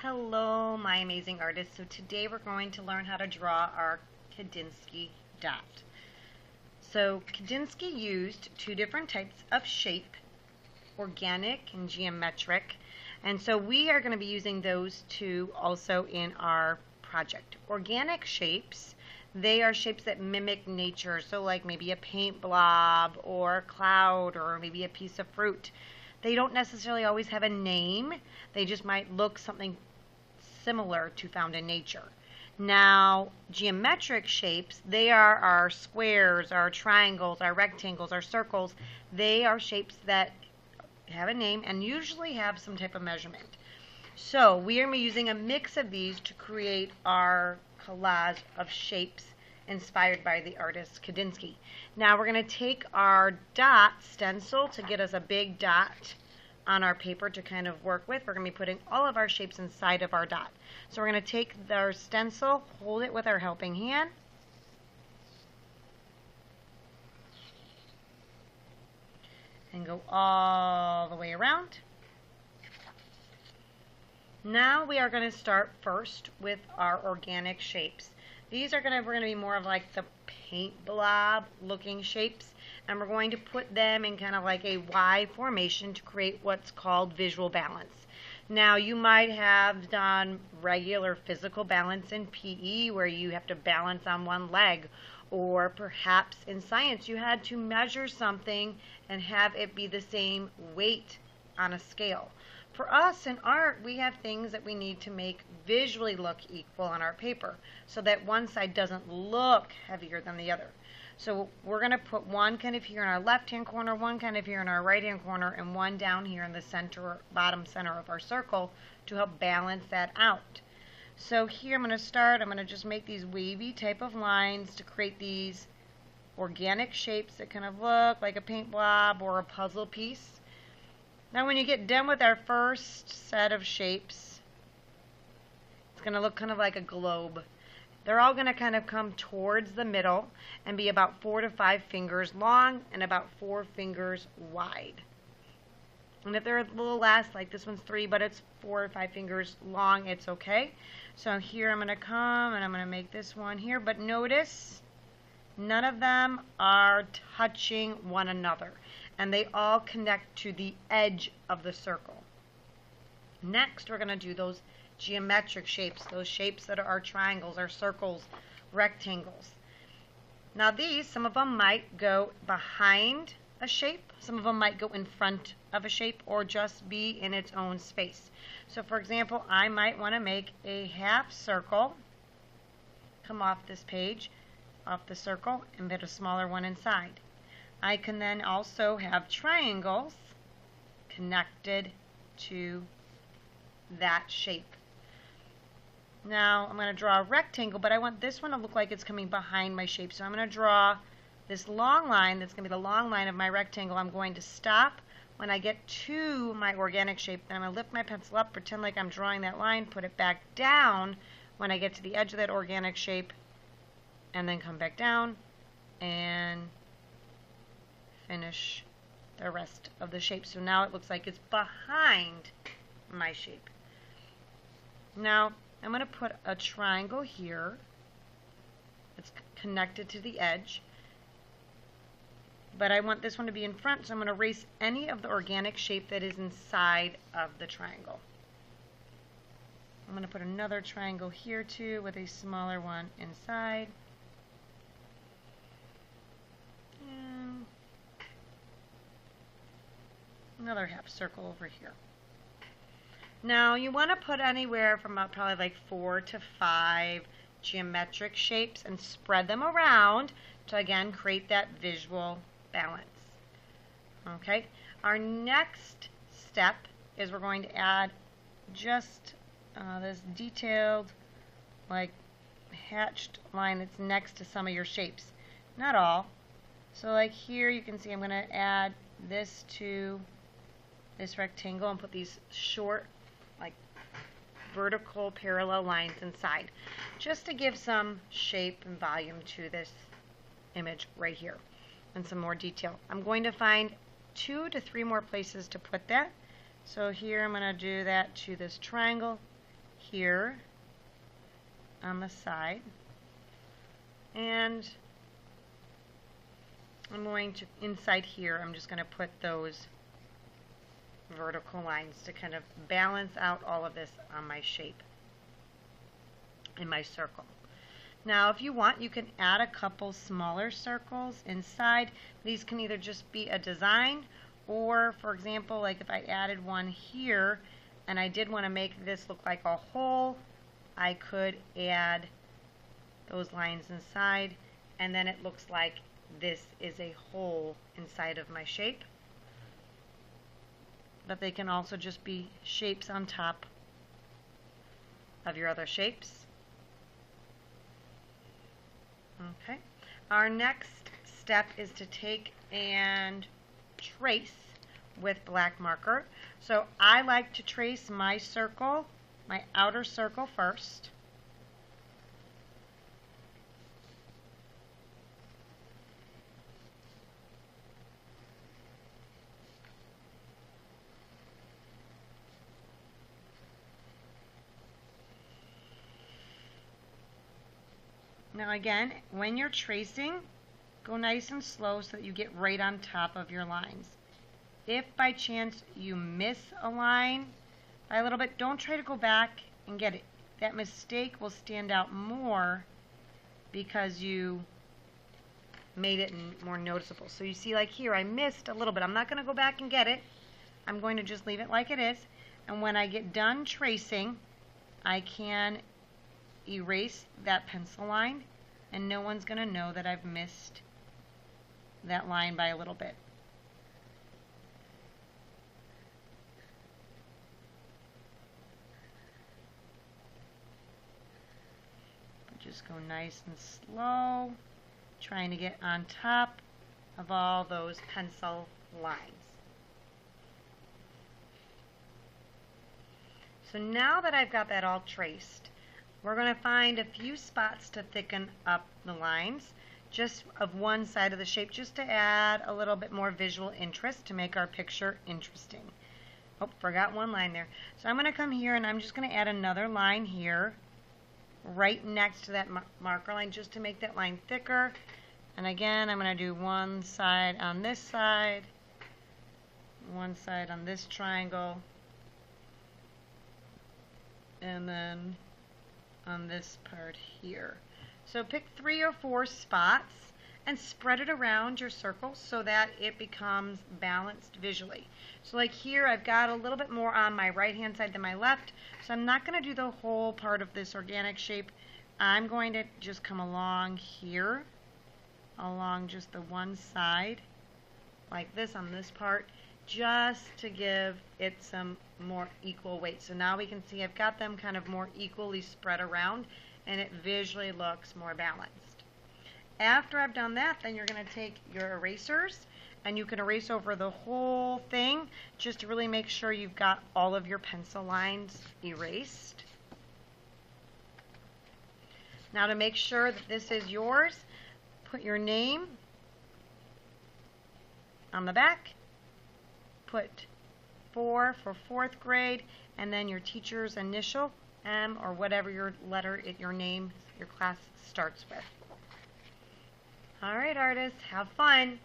Hello, my amazing artists. So today we're going to learn how to draw our Kandinsky dot. So Kandinsky used two different types of shape, organic and geometric. And so we are going to be using those two also in our project. Organic shapes, they are shapes that mimic nature. So like maybe a paint blob or a cloud or maybe a piece of fruit. They don't necessarily always have a name. They just might look something similar to found in nature. Now, geometric shapes, they are our squares, our triangles, our rectangles, our circles. They are shapes that have a name and usually have some type of measurement. So we are using a mix of these to create our collage of shapes inspired by the artist Kandinsky. Now we're going to take our dot stencil to get us a big dot on our paper to kind of work with. We're going to be putting all of our shapes inside of our dot. So we're going to take our stencil, hold it with our helping hand, and go all the way around. Now we are going to start first with our organic shapes. We're going to be more of like the paint blob looking shapes, and we're going to put them in kind of like a Y formation to create what's called visual balance. Now you might have done regular physical balance in PE where you have to balance on one leg, or perhaps in science you had to measure something and have it be the same weight on a scale. For us in art, we have things that we need to make visually look equal on our paper so that one side doesn't look heavier than the other. So we're going to put one kind of here in our left-hand corner, one kind of here in our right-hand corner, and one down here in the center, bottom center of our circle to help balance that out. So here I'm going to just make these wavy type of lines to create these organic shapes that kind of look like a paint blob or a puzzle piece. Now when you get done with our first set of shapes, it's going to look kind of like a globe. They're all going to kind of come towards the middle and be about 4 to 5 fingers long and about 4 fingers wide. And if they're a little less, like this one's 3, but it's 4 or 5 fingers long, it's okay. So here I'm going to come and I'm going to make this one here, but notice none of them are touching one another, and they all connect to the edge of the circle. Next, we're going to do those geometric shapes, those shapes that are triangles, or circles, rectangles. Now these, some of them might go behind a shape, some of them might go in front of a shape, or just be in its own space. So for example, I might want to make a half circle, come off this page, off the circle, and put a smaller one inside. I can then also have triangles connected to that shape. Now I'm going to draw a rectangle, but I want this one to look like it's coming behind my shape. So I'm going to draw this long line that's going to be the long line of my rectangle. I'm going to stop when I get to my organic shape. Then I'm going to lift my pencil up, pretend like I'm drawing that line, put it back down when I get to the edge of that organic shape, and then come back down and finish the rest of the shape. So now it looks like it's behind my shape. Now I'm going to put a triangle here that's connected to the edge, but I want this one to be in front, so I'm going to erase any of the organic shape that is inside of the triangle. I'm going to put another triangle here too with a smaller one inside. And another half circle over here. Now you want to put anywhere from probably like 4 to 5 geometric shapes and spread them around to again create that visual balance. Okay, our next step is we're going to add just this detailed like hatched line that's next to some of your shapes. Not all. So like here you can see I'm going to add this to this rectangle and put these short like vertical parallel lines inside just to give some shape and volume to this image right here and some more detail. I'm going to find 2 to 3 more places to put that. So here I'm going to do that to this triangle. here on the side, and I'm going to, inside here, I'm just going to put those vertical lines to kind of balance out all of this on my shape in my circle. Now if you want, you can add a couple smaller circles inside. These can either just be a design, or for example, like if I added one here and I did want to make this look like a hole, I could add those lines inside, and then it looks like this is a hole inside of my shape. But they can also just be shapes on top of your other shapes. Okay. Our next step is to take and trace with black marker. So I like to trace my circle, my outer circle first. Now again, when you're tracing, go nice and slow so that you get right on top of your lines. If by chance you miss a line by a little bit, don't try to go back and get it. That mistake will stand out more because you made it more noticeable. So you see, like here, I missed a little bit. I'm not going to go back and get it. I'm going to just leave it like it is. And when I get done tracing, I can erase that pencil line, and no one's going to know that I've missed that line by a little bit. Just go nice and slow, trying to get on top of all those pencil lines. So now that I've got that all traced, we're going to find a few spots to thicken up the lines, just of one side of the shape, just to add a little bit more visual interest to make our picture interesting. Oh, forgot one line there. So I'm going to come here and I'm just going to add another line here, right next to that marker line, just to make that line thicker. And again, I'm going to do one side on this side, one side on this triangle, and then on this part here. So pick 3 or 4 spots and spread it around your circle so that it becomes balanced visually. So like here, I've got a little bit more on my right hand side than my left, so I'm not going to do the whole part of this organic shape. I'm going to just come along here, along just the one side, like this on this part, just to give it some more equal weight. So now we can see I've got them kind of more equally spread around, and it visually looks more balanced. After I've done that, then you're going to take your erasers and you can erase over the whole thing just to really make sure you've got all of your pencil lines erased. Now to make sure that this is yours, put your name on the back, put 4 for 4th grade, and then your teacher's initial, M, or whatever your letter, your name, your class starts with. All right, artists, have fun.